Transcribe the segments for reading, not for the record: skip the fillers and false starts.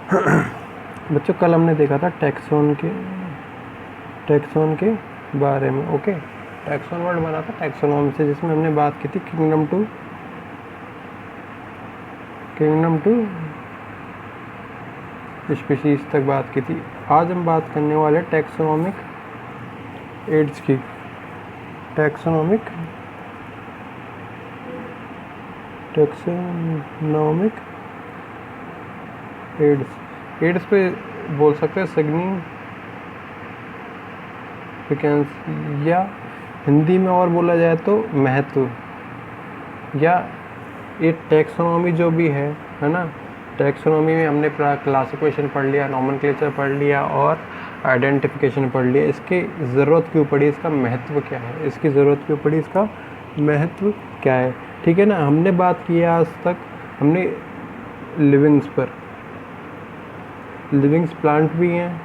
बच्चों कल हमने देखा था टैक्सोन के बारे में। ओके, टैक्सोन वर्ड बना था टैक्सोनॉमी से, जिसमें हमने बात की थी किंगडम टू स्पीशीज तक बात की थी। आज हम बात करने वाले टैक्सोनॉमिक एड्स की। टैक्सोनॉमिक एड्स पे बोल सकते हैं सिग्निफिकेंस, या हिंदी में और बोला जाए तो महत्व, या ये टैक्सोनॉमी जो भी है ना, टैक्सोनॉमी में हमने क्लासिफिकेशन पढ़ लिया, नॉमेनक्लेचर पढ़ लिया और आइडेंटिफिकेशन पढ़ लिया। इसकी ज़रूरत क्यों पड़ी, इसका महत्व क्या है, इसकी ज़रूरत क्यों पड़ी, इसका महत्व क्या है। ठीक है ना। हमने बात की है आज तक, हमने लिविंग्स प्लांट भी हैं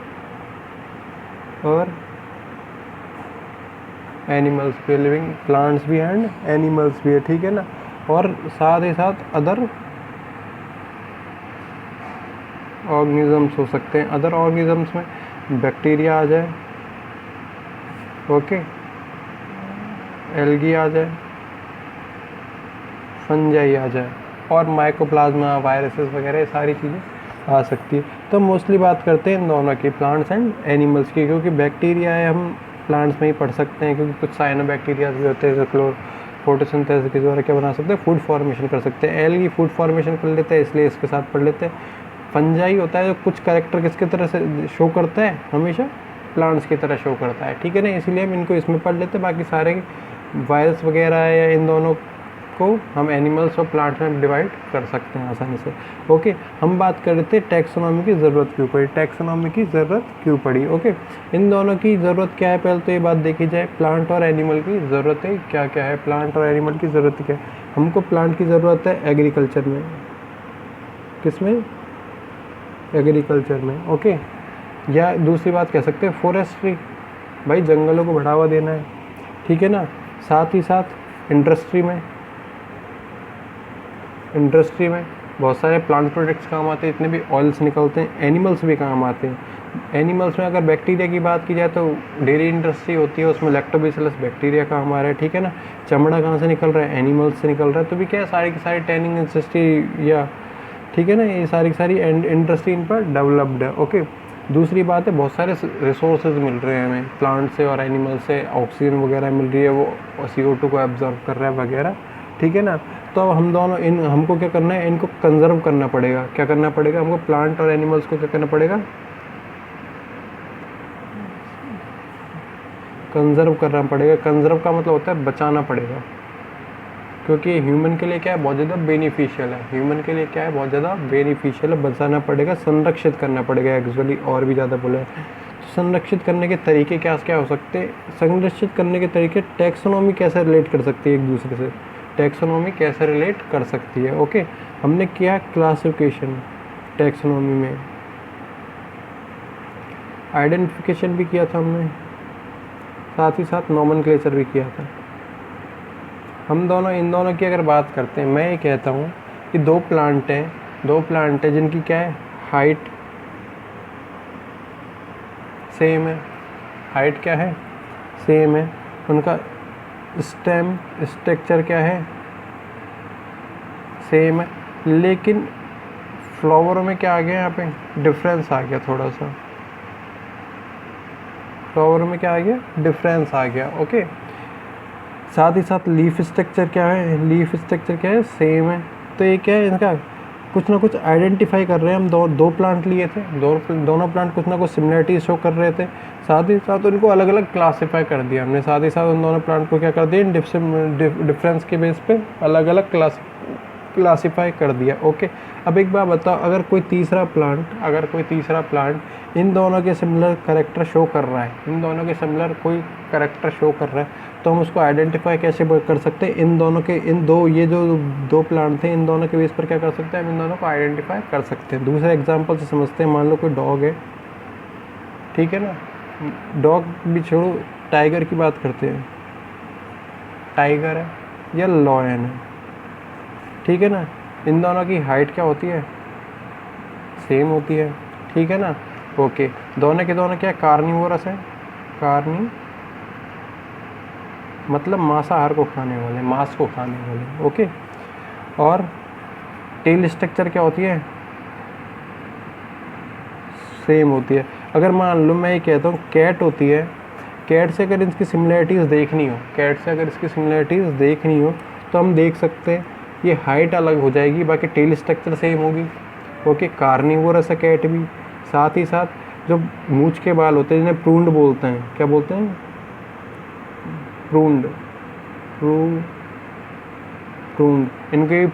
और एनिमल्स भी, लिविंग प्लांट्स भी एंड एनिमल्स भी है। ठीक है ना। और साथ ही साथ अदर ऑर्गेनिजम्स हो सकते हैं। अदर ऑर्गेनिजम्स में बैक्टीरिया आ जाए, ओके, एल्गी आ जाए, फंजाई आ जाए, और माइकोप्लाज्मा, वायरसेस वगैरह सारी चीज़ें आ सकती है। तो मोस्टली बात करते हैं इन दोनों की, प्लांट्स एंड एनिमल्स की, क्योंकि बैक्टीरिया है हम प्लांट्स में ही पढ़ सकते हैं, क्योंकि कुछ साइनोबैक्टीरिया भी होते हैं जो फोटोसिंथेसिस के द्वारा क्या बना सकते हैं, फूड फॉर्मेशन कर सकते हैं। एल्गी फूड फॉर्मेशन कर लेते हैं, इसलिए इसके साथ पढ़ लेते हैं। फंजाई होता है जो कुछ कैरेक्टर किसकी तरह से शो करता है, हमेशा प्लांट्स की तरह शो करता है। ठीक है ना, इसलिए हम इनको इसमें पढ़ लेते हैं। बाकी सारे वायरस वगैरह है या इन दोनों को हम एनिमल्स और प्लांट्स में डिवाइड कर सकते हैं आसानी से। ओके, हम बात कर रहे थे टैक्सोनॉमी की ज़रूरत क्यों पड़ी, टैक्सोनॉमी की ज़रूरत क्यों पड़ी। ओके, इन दोनों की ज़रूरत क्या है, पहले तो ये बात देखी जाए, प्लांट और एनिमल की ज़रूरतें क्या क्या है। प्लांट और एनिमल की ज़रूरत क्या है, हमको प्लांट की ज़रूरत है एग्रीकल्चर में, किसमें, एग्रीकल्चर में। ओके, या दूसरी बात कह सकते हैं फॉरेस्ट्री, भाई जंगलों को बढ़ावा देना है। ठीक है ना। साथ ही साथ इंडस्ट्री में बहुत सारे प्लांट प्रोडक्ट्स काम आते हैं, इतने भी ऑयल्स निकलते हैं। एनिमल्स भी काम आते हैं। एनिमल्स में अगर बैक्टीरिया की बात की जाए तो डेयरी इंडस्ट्री होती है, उसमें लैक्टोबैसिलस बैक्टीरिया काम आ रहा है। ठीक है ना। चमड़ा कहाँ से निकल रहा है, एनिमल्स से निकल रहा है। तो भी क्या है, सारी की सारी टैनिंग इंडस्ट्री, या ठीक है ना, ये सारी की सारी इंडस्ट्री इन पर डेवलप्ड है। ओके, दूसरी बात है बहुत सारे रिसोर्सेज मिल रहे हैं हमें प्लांट से और एनिमल से, ऑक्सीजन वगैरह मिल रही है, वो CO2 को एब्जॉर्ब कर रहा है वगैरह। ठीक है ना। तो हम दोनों हमको क्या करना है, इनको कंजर्व करना पड़ेगा। क्या करना पड़ेगा हमको, प्लांट और एनिमल्स को क्या करना पड़ेगा, कंजर्व करना पड़ेगा। कंजर्व का मतलब होता है बचाना पड़ेगा, क्योंकि ह्यूमन के लिए क्या है, बहुत ज़्यादा बेनिफिशियल है। ह्यूमन के लिए क्या है, बहुत ज़्यादा बेनिफिशियल है, बचाना पड़ेगा, संरक्षित करना पड़ेगा एक्चुअली, और भी ज़्यादा बोले। संरक्षित करने के तरीके क्या क्या हो सकते हैं, संरक्षित करने के तरीके, टैक्सोनॉमी कैसे रिलेट कर सकती है एक दूसरे से, टैक्सोनॉमी कैसे रिलेट कर सकती है। ओके, हमने किया क्लासिफिकेशन टैक्सोनॉमी में, आइडेंटिफिकेशन भी किया था हमने, साथ ही साथ नॉमेनक्लेचर भी किया था। हम इन दोनों की अगर बात करते हैं, मैं ये कहता हूँ कि दो प्लांट हैं जिनकी क्या है, हाइट सेम है। हाइट क्या है, सेम है। उनका स्टेम स्ट्रक्चर क्या है, सेम है। लेकिन फ्लावरों में क्या आ गया, यहाँ पे डिफरेंस आ गया, थोड़ा सा फ्लावरों में क्या आ गया, डिफरेंस आ गया। ओके, साथ ही साथ लीफ स्ट्रक्चर क्या है, सेम है। तो ये क्या है, इनका कुछ ना कुछ आइडेंटिफाई कर रहे हैं। हम दो प्लांट लिए थे, दोनों प्लांट कुछ ना कुछ सिमिलरिटी शो कर रहे थे। साथ ही साथ उनको अलग अलग क्लासीफाई कर दिया हमने। साथ ही साथ उन दोनों प्लांट को क्या कर दिया, डिफरेंस के बेस पे अलग अलग क्लासीफाई कर दिया। ओके, अब एक बात बताओ, अगर कोई तीसरा प्लांट इन दोनों के सिमिलर कैरेक्टर शो कर रहा है, कोई कैरेक्टर शो कर रहा है, तो हम उसको आइडेंटिफाई कैसे कर सकते हैं, ये जो दो प्लांट थे, इन दोनों के बेस पर क्या कर सकते हैं, हम इन दोनों को आइडेंटिफाई कर सकते हैं। दूसरे एग्जांपल से समझते हैं, मान लो कोई डॉग है, ठीक है ना, डॉग भी छोड़ो, टाइगर की बात करते हैं, टाइगर है या लॉयन है, ठीक है ना, इन दोनों की हाइट क्या होती है, सेम होती है, ठीक है ना। ओके, दोनों के दोनों क्या है, कार्निवोरस है, कार्नी मतलब मांसाहार को खाने वाले, मांस को खाने वाले। ओके, और टेल स्ट्रक्चर क्या होती है, सेम होती है। अगर मान लो मैं ये कहता हूँ कैट होती है, कैट से अगर इसकी सिमिलरिटीज़ देखनी हो, कैट से अगर इसकी सिमिलरिटीज़ देखनी हो तो हम देख सकते हैं ये हाइट अलग हो जाएगी, बाकी टेल स्ट्रक्चर सेम होगी। ओके, कार्निवोरस है कैट भी, साथ ही साथ जो मूंछ के बाल होते हैं जिन्हें प्रूंड बोलते हैं, क्या बोलते हैं, प्रूंड, प्रूंड, इनके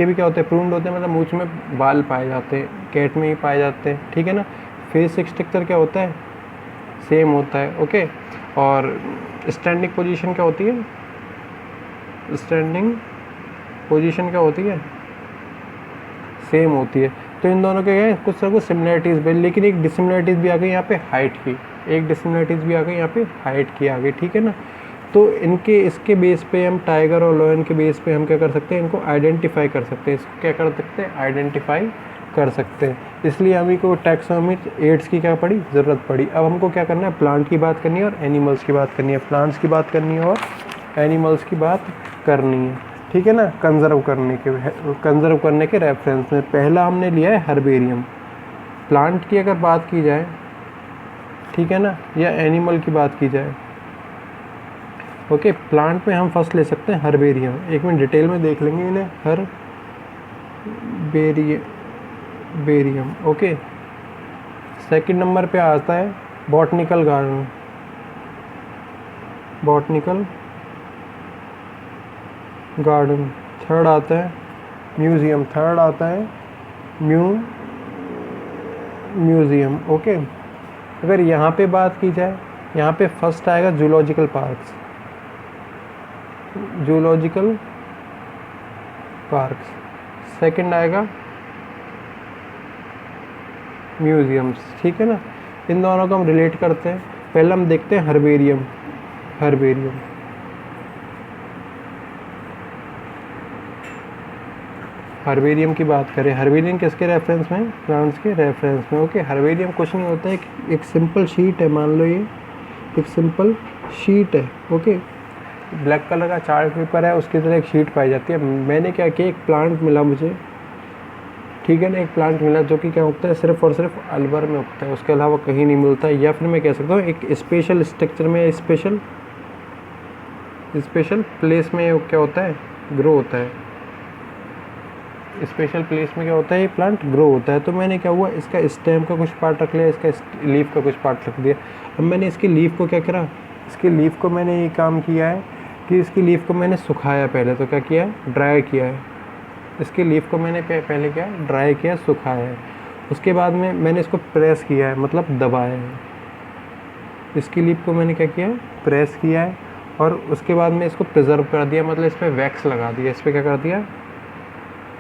भी क्या होते हैं, प्रूंड होते हैं, मतलब मूंछ में बाल पाए जाते हैं, कैट में ही पाए जाते हैं, ठीक है ना। फेस स्ट्रक्चर क्या होता है, सेम होता है। ओके, और स्टैंडिंग पोजीशन क्या होती है, स्टैंडिंग पोजीशन क्या होती है, सेम होती है। तो इन दोनों के क्या है, कुछ ना कुछ सिमिलरिटीज़ भी, लेकिन एक डिसिमिलरिटीज़ भी आ गई यहाँ पे हाइट की, एक डिसिमिलरिटीज़ भी आ गई यहाँ पे हाइट की आ गई, ठीक है ना। तो इनके इसके बेस पे हम टाइगर और लायन के बेस पे हम क्या कर सकते हैं, इनको आइडेंटिफाई कर सकते हैं, इसको क्या कर सकते हैं, आइडेंटिफाई कर सकते हैं। इसलिए हमें को टैक्सोनॉमी एड्स की क्या पड़ी, ज़रूरत पड़ी। अब हमको क्या करना है, प्लांट की बात करनी है और एनिमल्स की बात करनी है, प्लांट्स की बात करनी है और एनिमल्स की बात करनी है, ठीक है ना। कंजर्व करने के रेफरेंस में पहला हमने लिया है हर्बेरियम। प्लांट की अगर बात की जाए, ठीक है ना, या एनिमल की बात की जाए, ओके, प्लांट में हम फर्स्ट ले सकते हैं हर्बेरियम। एक मिनट डिटेल में देख लेंगे इन्हें, हर्बेरियम। ओके, सेकंड नंबर पे आता है botanical garden, botanical garden. Third आता है म्यूज़ियम, थर्ड आता है म्यूज़ियम। ओके, अगर यहाँ पे बात की जाए, यहाँ पे फर्स्ट आएगा zoological parks, zoological parks. Second आएगा म्यूज़ियम्स, ठीक है ना। इन दोनों को हम रिलेट करते हैं। पहले हम देखते हैं हर्बेरियम। हर्बेरियम की बात करें, हर्बेरियम किसके रेफरेंस में, प्लांट्स के रेफरेंस में। ओके, हर्बेरियम कुछ नहीं होता है, एक सिंपल शीट है, मान लो ये एक सिंपल शीट है। ओके, ब्लैक कलर का चार्ट पेपर है, उसकी तरह एक शीट पाई जाती है। मैंने क्या किया, एक प्लांट मिला मुझे, ठीक है ना, एक प्लांट मिला जो कि क्या उगता है, सिर्फ और सिर्फ अलवर में उगता है, उसके अलावा कहीं नहीं मिलता है। या फिर मैं कह सकता हूँ एक स्पेशल स्ट्रक्चर में, स्पेशल प्लेस में क्या होता है, ग्रो होता है। स्पेशल प्लेस में क्या होता है, ये प्लांट ग्रो होता है। तो मैंने क्या हुआ, इसका स्टेम का कुछ पार्ट रख लिया, इसका लीफ का कुछ पार्ट रख दिया। अब मैंने इसकी लीफ को क्या करा, इसकी लीफ को मैंने ये काम किया है कि इसकी लीफ को मैंने सुखाया, पहले तो क्या किया है, ड्राई किया है। इसकी लीफ को मैंने पहले क्या ड्राई किया, सुखाया है। उसके बाद में मैंने इसको प्रेस किया है, मतलब दबाया है। इसकी लीफ को मैंने क्या किया है, प्रेस किया है। और उसके बाद में इसको प्रिजर्व कर दिया, मतलब इस पर वैक्स लगा दिया, इस पर क्या कर दिया,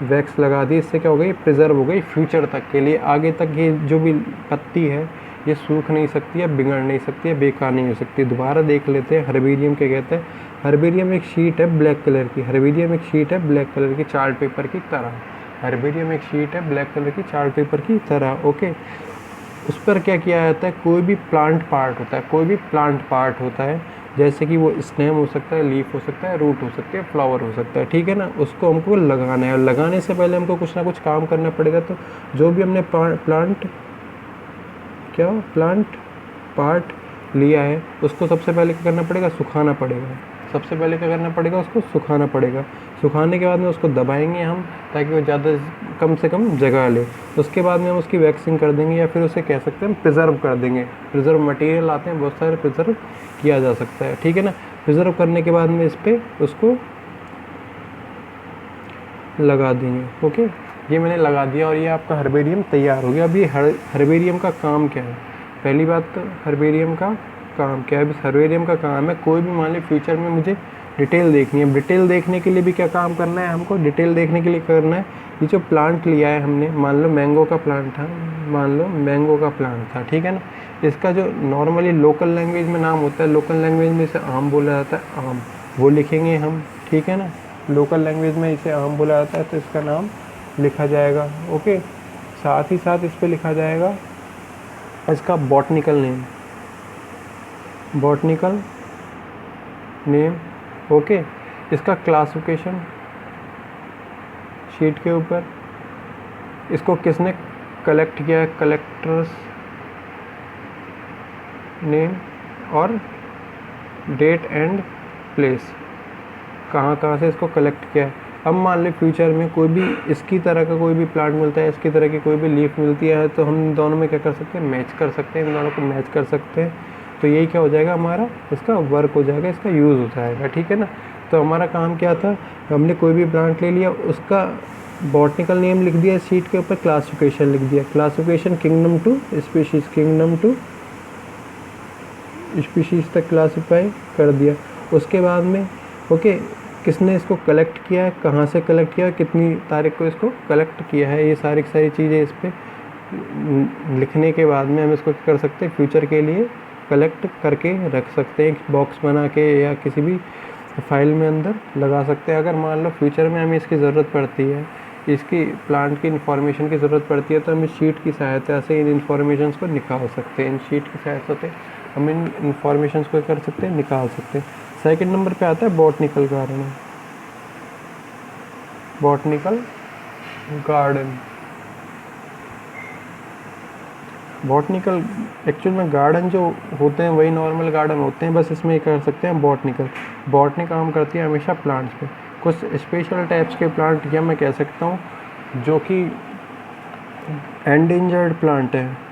वैक्स लगा दी। इससे क्या हो गई, प्रिजर्व हो गई फ्यूचर तक के लिए। आगे तक ये जो भी पत्ती है ये सूख नहीं सकती है, बिगड़ नहीं सकती है, बेकार नहीं हो सकती। दोबारा देख लेते हैं हर्बेरियम क्या कहते हैं। हर्बेरियम एक शीट है ब्लैक कलर की, हर्बेरियम एक शीट है ब्लैक कलर की चार्ट पेपर की तरह। हर्बेरियम एक शीट है ब्लैक कलर की चार्ट पेपर की तरह। ओके, उस पर क्या किया जाता है, कोई भी प्लांट पार्ट होता है, जैसे कि वो स्टेम हो सकता है, लीफ हो सकता है, रूट हो सकती है, फ्लावर हो सकता है, ठीक है ना। उसको हमको लगाना है, और लगाने से पहले हमको कुछ ना कुछ काम करना पड़ेगा। तो जो भी हमने प्लांट पार्ट लिया है उसको सबसे पहले क्या करना पड़ेगा, सुखाना पड़ेगा। सबसे पहले क्या करना पड़ेगा, उसको सुखाना पड़ेगा। सुखाने के बाद में उसको दबाएंगे हम, ताकि वो ज़्यादा कम से कम जगह ले। उसके बाद में हम उसकी वैक्सिंग कर देंगे, या फिर उसे कह सकते हैं हम प्रिजर्व कर देंगे। प्रिजर्व मटेरियल आते हैं बहुत सारे, प्रिजर्व किया जा सकता है, ठीक है ना। प्रिजर्व करने के बाद में इस पर उसको लगा देंगे। ओके, ये मैंने लगा दिया और ये आपका हर्बेरियम तैयार हो गया। अब ये हर्बेरियम का काम क्या है, पहली बात तो हर्बेरियम का काम क्या है। हर्बेरियम का काम है, कोई भी मान ली फ्यूचर में मुझे डिटेल देखनी है। डिटेल देखने के लिए भी क्या काम करना है हमको, डिटेल देखने के लिए करना है, ये जो प्लांट लिया है हमने, मान लो मैंगो का प्लांट था, ठीक है ना। इसका जो नॉर्मली लोकल लैंग्वेज में नाम होता है, लोकल लैंग्वेज में इसे आम बोला जाता है, आम, वो लिखेंगे हम, ठीक है ना। लोकल लैंग्वेज में इसे आम बोला जाता है, तो इसका नाम लिखा जाएगा। ओके, साथ ही साथ इस पे लिखा जाएगा इसका botanical name, botanical name. Okay, इसका क्लासिफिकेशन शीट के ऊपर, इसको किसने कलेक्ट किया है, कलेक्टर्स नेम, और डेट एंड प्लेस, कहाँ से इसको कलेक्ट किया है। अब मान लें फ्यूचर में कोई भी इसकी तरह का कोई भी प्लांट मिलता है, इसकी तरह की कोई भी लीफ मिलती है, तो हम दोनों में क्या कर सकते हैं, मैच कर सकते हैं, इन दोनों को मैच कर सकते हैं। तो यही क्या हो जाएगा, हमारा इसका वर्क हो जाएगा, इसका यूज़ हो जाएगा, ठीक है ना। तो हमारा काम क्या था, हमने कोई भी प्लांट ले लिया, उसका बॉटनिकल नेम लिख दिया शीट के ऊपर, क्लासिफिकेशन लिख दिया, classification kingdom to species, kingdom to species तक क्लासीफाई कर दिया। उसके बाद में ओके, किसने इसको कलेक्ट किया है, कहाँ से कलेक्ट किया है, कितनी तारीख को इसको कलेक्ट किया है, ये सारी चीज़ें इस पर लिखने के बाद में हम इसको क्या कर सकते हैं, फ्यूचर के लिए कलेक्ट करके रख सकते हैं, एक बॉक्स बना के या किसी भी फाइल में अंदर लगा सकते हैं। अगर मान लो फ्यूचर में हमें इसकी ज़रूरत पड़ती है, इसकी प्लांट की इन्फॉर्मेशन की ज़रूरत पड़ती है, तो हम इस शीट की सहायता से इन इन्फॉर्मेशन को निकाल सकते हैं। इन शीट की सहायता से हम इन इन्फॉर्मेशन को कर सकते हैं, निकाल सकते हैं। सेकंड नंबर पे आता है botanical garden, botanical garden. Botanical actual में गार्डन जो होते हैं वही नॉर्मल गार्डन होते हैं, बस इसमें ये कर सकते हैं बॉटनिकल। बॉटनी काम करती है हमेशा प्लांट्स पे, कुछ स्पेशल टाइप्स के प्लांट, या मैं कह सकता हूँ जो कि एंडेंजर्ड प्लांट है,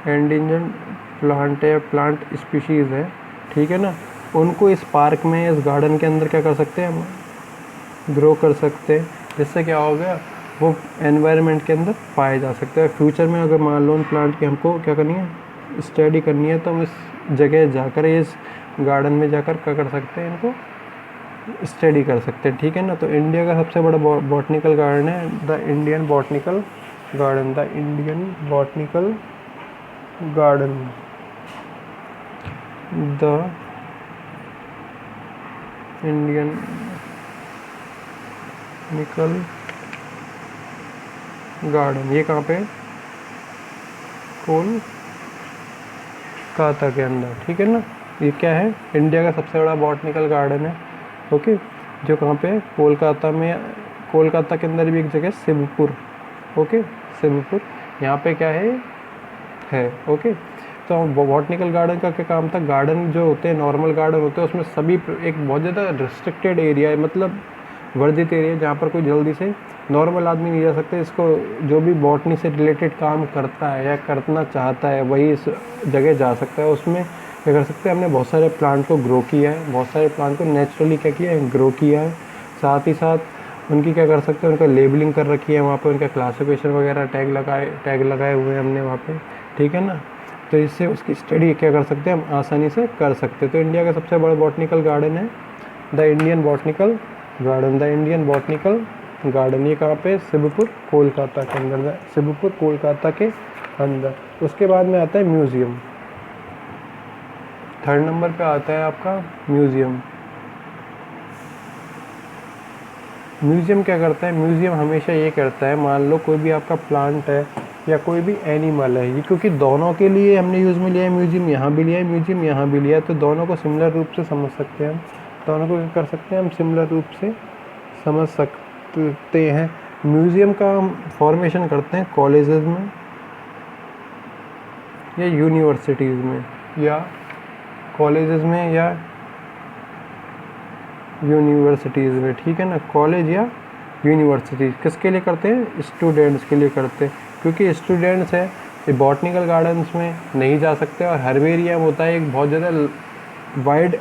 एंडेंजर्ड प्लांट है, प्लांट स्पीशीज़ है, ठीक है ना। उनको इस पार्क में, इस गार्डन के अंदर क्या कर सकते हैं, हम ग्रो कर सकते हैं, जिससे क्या हो गया, वो एनवायरनमेंट के अंदर पाए जा सकते हैं। फ्यूचर में अगर मान लो उन प्लांट की हमको क्या करनी है, स्टडी करनी है, तो हम इस जगह जाकर, इस गार्डन में जाकर क्या कर सकते हैं, इनको स्टडी कर सकते हैं, ठीक है ना। तो इंडिया का सबसे बड़ा बॉटनिकल गार्डन है the Indian botanical garden, the Indian botanical garden, the Indian botanical garden. ये कहाँ पे, कोलकाता के अंदर, ठीक है ना। ये क्या है, इंडिया का सबसे बड़ा बॉटनिकल गार्डन है, ओके, जो कहाँ पे, कोलकाता में। कोलकाता के अंदर भी एक जगह शिवपुर, ओके, शिवपुर, यहाँ पे क्या है ओके। तो बॉटनिकल गार्डन का क्या काम था, गार्डन जो होते हैं, नॉर्मल गार्डन होते हैं, उसमें सभी एक बहुत ज़्यादा रिस्ट्रिक्टेड एरिया है, मतलब वर्जित एरिया, जहाँ पर कोई जल्दी से नॉर्मल आदमी नहीं जा सकते। इसको जो भी बॉटनी से रिलेटेड काम करता है या करना चाहता है वही इस जगह जा सकता है। उसमें क्या कर सकते हैं, हमने बहुत सारे प्लांट को ग्रो किया है, बहुत सारे प्लांट को नेचुरली क्या किया है, ग्रो किया है। साथ ही साथ उनकी क्या कर सकते हैं, उनका लेबलिंग कर रखी है वहाँ पे, उनका क्लासिफिकेशन वगैरह टैग लगाए हुए हैं हमने वहाँ पे, ठीक है ना। तो इससे उसकी स्टडी क्या कर सकते हैं, हम आसानी से कर सकते हैं। तो इंडिया का सबसे बड़ा बॉटनिकल गार्डन है the Indian botanical garden, the Indian botanical garden. ये कहाँ पे, शिवपुर कोलकाता के अंदर, शिवपुर कोलकाता के अंदर। उसके बाद में आता है म्यूज़ियम, थर्ड नंबर पे आता है आपका म्यूज़ियम। म्यूज़ियम क्या करता है, म्यूज़ियम हमेशा ये करता है, मान लो कोई भी आपका प्लांट है या कोई भी एनिमल है, ये क्योंकि दोनों के लिए हमने यूज़ में लिया है म्यूज़ियम, यहाँ भी लिया है म्यूज़ियम, यहाँ भी लिया है, तो दोनों को सिमिलर रूप से समझ सकते हैं हम, दोनों को क्या कर सकते हैं, हम सिमिलर रूप से समझ सकते हैं। म्यूज़ियम का हम फॉर्मेशन करते हैं कॉलेजेस में या यूनिवर्सिटीज़ में, या कॉलेजेस में या यूनिवर्सिटीज़ में, ठीक है ना। कॉलेज या यूनिवर्सिटीज़ किसके लिए करते हैं, स्टूडेंट्स के लिए करते हैं, क्योंकि स्टूडेंट्स है ये बॉटनिकल गार्डन्स में नहीं जा सकते, और हर्बेरियम होता है एक बहुत ज़्यादा वाइड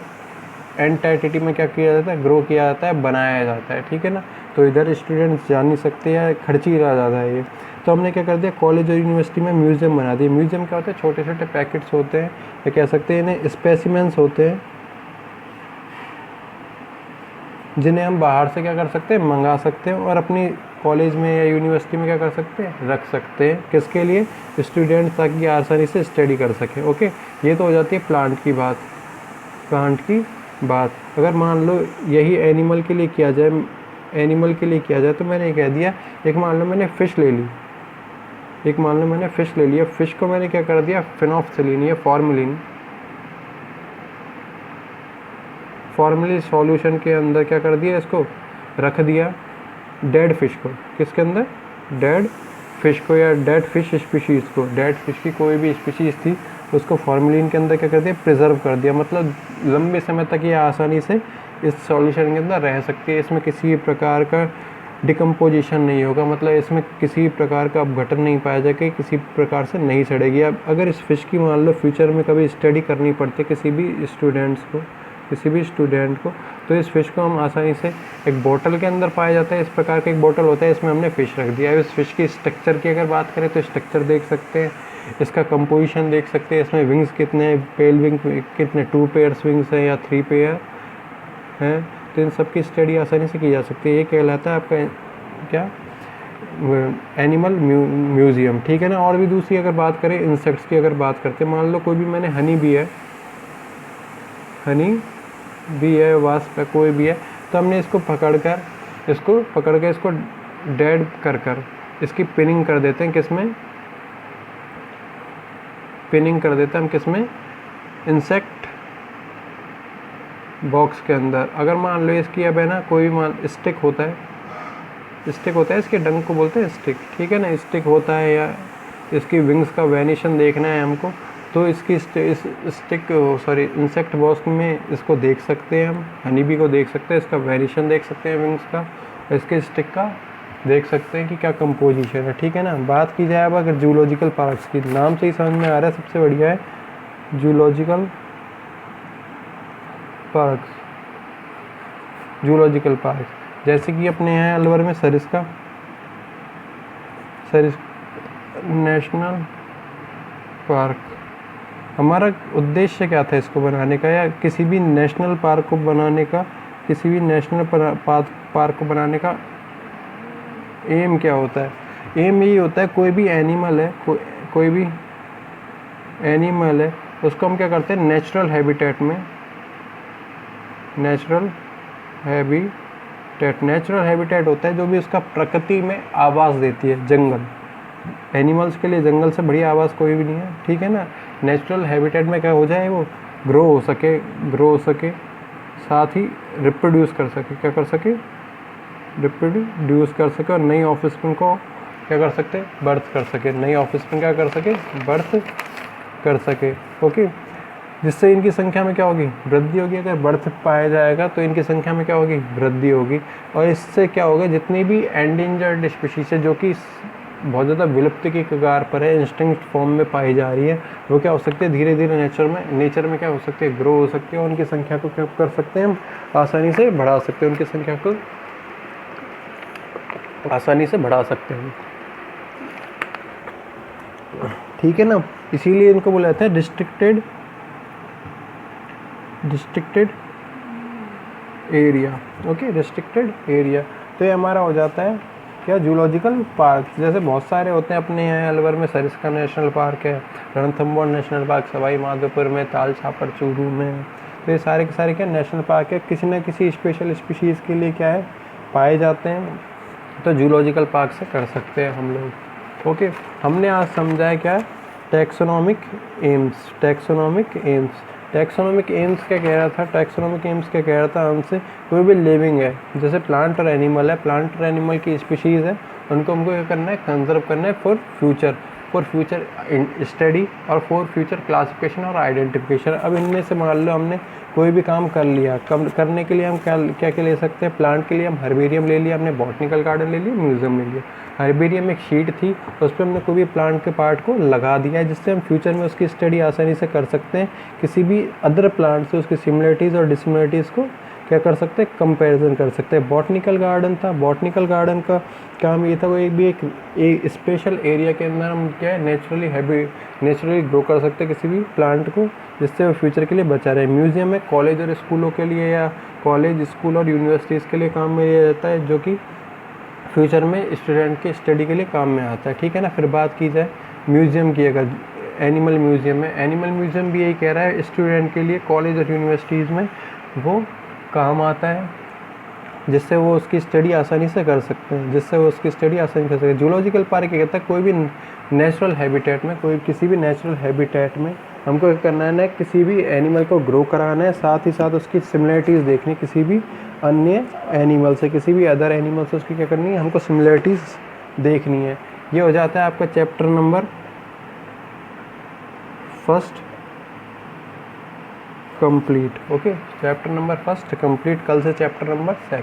एंटाइटी में क्या किया जाता है, ग्रो किया जाता है, बनाया जाता है, ठीक है ना। तो इधर स्टूडेंट्स जा नहीं सकते या खर्चीला ज़्यादा है ये, तो हमने क्या कर दिया, कॉलेज और यूनिवर्सिटी में म्यूज़ियम बना दिया। म्यूज़ियम क्या होता है, छोटे छोटे पैकेट्स होते हैं, या कह सकते हैं इन्हें स्पेसिमेंस होते हैं, जिन्हें हम बाहर से क्या कर सकते हैं, मंगा सकते हैं और अपनी कॉलेज में या यूनिवर्सिटी में क्या कर सकते हैं, रख सकते हैं। किसके लिए, स्टूडेंट, ताकि आसानी से स्टडी कर सकें। ओके, ये तो हो जाती है प्लांट की बात। प्लांट की बात अगर मान लो यही एनिमल के लिए किया जाए, एनिमल के लिए किया जाए तो मैंने कह दिया, एक मान लो मैंने फ़िश ले ली, एक मान लो मैंने फ़िश ले लिया, फ़िश को मैंने क्या कर दिया, फिनॉक्सिलिन या फॉर्मेलिन सॉल्यूशन के अंदर क्या कर दिया, इसको रख दिया, डेड फिश को। किसके अंदर, डेड फिश को या डेड फिश स्पीशीज़ को, डेड फिश की कोई भी स्पीशीज़ थी उसको फॉर्मेलिन के अंदर क्या कर दिया, प्रिजर्व कर दिया। मतलब लंबे समय तक ये आसानी से इस सॉल्यूशन के अंदर रह सकती है, इसमें किसी भी प्रकार का डिकम्पोजिशन नहीं होगा, मतलब इसमें किसी भी प्रकार का अपघटन नहीं पाया जाएगा, किसी प्रकार से नहीं सड़ेगी। अब अगर इस फिश की मान लो फ्यूचर में कभी स्टडी करनी पड़ती किसी भी स्टूडेंट को, तो इस फिश को हम आसानी से एक बोतल के अंदर पाया जाता है, इस प्रकार का एक बोतल होता है, इसमें हमने फ़िश रख दिया। अब इस फिश की स्ट्रक्चर की अगर बात करें तो स्ट्रक्चर देख सकते हैं, इसका कंपोजिशन देख सकते हैं, इसमें विंग्स कितने हैं, पेल विंग कितने, 2 पेयर्स विंग्स हैं या 3 पेयर हैं, तो इन सब की स्टडी आसानी से की जा सकती है। ये कहलाता है आपका क्या, एनिमल म्यूज़ियम, ठीक है ना। और भी दूसरी अगर बात करें इंसेक्ट्स की, अगर बात करते हैं, मान लो कोई भी मैंने हनी बी है, वास्प है, कोई भी है, तो हमने इसको पकड़ कर इसको डेड कर इसकी पिनिंग कर देते हैं, किसमें पिनिंग कर देते हैं हम, किसमें, इंसेक्ट बॉक्स के अंदर। अगर मान लो इसकी अब है ना कोई भी मान स्टिक होता है, इसके डंक को बोलते हैं स्टिक, ठीक है ना, स्टिक होता है, या इसकी विंग्स का वेनिशन देखना है हमको, तो इसकी इंसेक्ट बॉक्स में इसको देख सकते हैं हम, हनी बी को देख सकते हैं, इसका वेनिशन देख सकते हैं विंग्स का, इसके स्टिक का देख सकते हैं कि क्या कंपोजिशन है, ठीक है ना। बात की जाए अब अगर जूलॉजिकल पार्क्स की, नाम से ही समझ में आ रहा है, सबसे बढ़िया है जूलॉजिकल पार्क्स, जैसे कि अपने यहाँ अलवर में सरिस्का नेशनल पार्क। हमारा उद्देश्य क्या था इसको बनाने का, या किसी भी नेशनल पार्क को बनाने का, किसी भी नेशनल पार्क को बनाने का एम क्या होता है, एम यही होता है, कोई भी एनिमल है उसको हम क्या करते हैं, नेचुरल हैबिटेट होता है जो भी उसका प्रकृति में आवास देती है, जंगल। एनिमल्स के लिए जंगल से बड़ी आवाज़ कोई भी नहीं है, ठीक है ना। नेचुरल हैबिटेट में क्या हो जाए, वो ग्रो हो सके, साथ ही रिप्रोड्यूस कर सके और नई ऑफस्प्रिंग को क्या कर सकते, बर्थ कर सके, नई ऑफस्प्रिंग क्या कर सके, बर्थ कर सके। ओके, जिससे इनकी संख्या में क्या होगी, वृद्धि होगी। अगर बर्थ पाया जाएगा तो इनकी संख्या में क्या होगी, वृद्धि होगी। और इससे क्या होगा, जितनी भी एंडेंजर्ड स्पीशीज है जो कि बहुत ज़्यादा विलुप्ति की कगार पर है, इंस्टिंक्ट फॉर्म में पाई जा रही है, वो क्या हो सकती है, धीरे धीरे नेचर में क्या हो सकती है, ग्रो हो सकती है, और उनकी संख्या को क्या कर सकते हैं हम, आसानी से बढ़ा सकते हैं, उनकी संख्या को आसानी से बढ़ा सकते हैं, ठीक है ना। इसीलिए इनको बोला जाता है restricted area. Okay, restricted area. तो ये हमारा हो जाता है क्या, जूलॉजिकल पार्क। जैसे बहुत सारे होते हैं अपने यहाँ अलवर में, सरिस्का नेशनल पार्क है, रणथंभौर नेशनल पार्क सवाई माधोपुर में, ताल छापर चूरू में, तो ये सारे के सारे क्या नेशनल पार्क है, किसी न किसी स्पेशल स्पीशीज़ के लिए क्या है, पाए जाते हैं, तो जूलॉजिकल पार्क से कर सकते हैं हम लोग। ओके, हमने आज समझा है क्या, टैक्सोनॉमिक एम्स क्या कह रहा था, हमसे कोई भी लिविंग है, जैसे प्लांट और एनिमल है, प्लांट और एनिमल की स्पीशीज़ है, उनको हमको क्या करना है, कंजर्व करना है फॉर फ्यूचर स्टडी और फॉर फ्यूचर क्लासिफिकेशन और आइडेंटिफिकेशन। अब इनमें से मान लो हमने कोई भी काम कर लिया, करने के लिए हम क्या ले सकते हैं, प्लांट के लिए हम हर्बेरियम ले लिया, हमने बॉटनिकल गार्डन ले लिया, म्यूजियम ले लिया। हर्बेरियम एक शीट थी, उस पर हमने कोई भी प्लांट के पार्ट को लगा दिया है, जिससे हम फ्यूचर में उसकी स्टडी आसानी से कर सकते हैं, किसी भी अदर प्लांट से उसकी सिमिलरिटीज़ और डिसिमिलरिटीज़ को क्या कर सकते हैं, कंपैरिजन कर सकते हैं। बॉटनिकल गार्डन था, बॉटनिकल गार्डन का काम ये था, वो एक स्पेशल एरिया के अंदर हम क्या है, नेचुरली ग्रो कर सकते हैं किसी भी प्लांट को, जिससे वो फ्यूचर के लिए बचा रहे। म्यूजियम है कॉलेज और स्कूलों के लिए या कॉलेज, स्कूल और यूनिवर्सिटीज़ के लिए काम में लिया जाता है, जो कि फ्यूचर में स्टूडेंट के स्टडी के लिए काम में आता है, ठीक है ना। फिर बात की जाए म्यूज़ियम की, अगर एनिमल म्यूज़ियम है, एनिमल म्यूज़ियम भी यही कह रहा है स्टूडेंट के लिए कॉलेज और यूनिवर्सिटीज़ में वो काम आता है, जिससे वो उसकी स्टडी आसानी से कर सकते हैं, जूलॉजिकल पार्क ये कहता है कोई भी नेचुरल हैबिटेट में, किसी भी नेचुरल हैबिटेट में हमको क्या करना है ना, किसी भी एनिमल को ग्रो कराना है, साथ ही साथ उसकी सिमिलरिटीज़ देखनी, किसी भी अन्य एनिमल से, किसी भी अदर एनिमल से उसकी क्या करनी है, हमको सिमिलरिटीज़ देखनी है। ये हो जाता है आपका chapter number 1 complete. Okay, chapter number 1 complete. कल से चैप्टर नंबर 2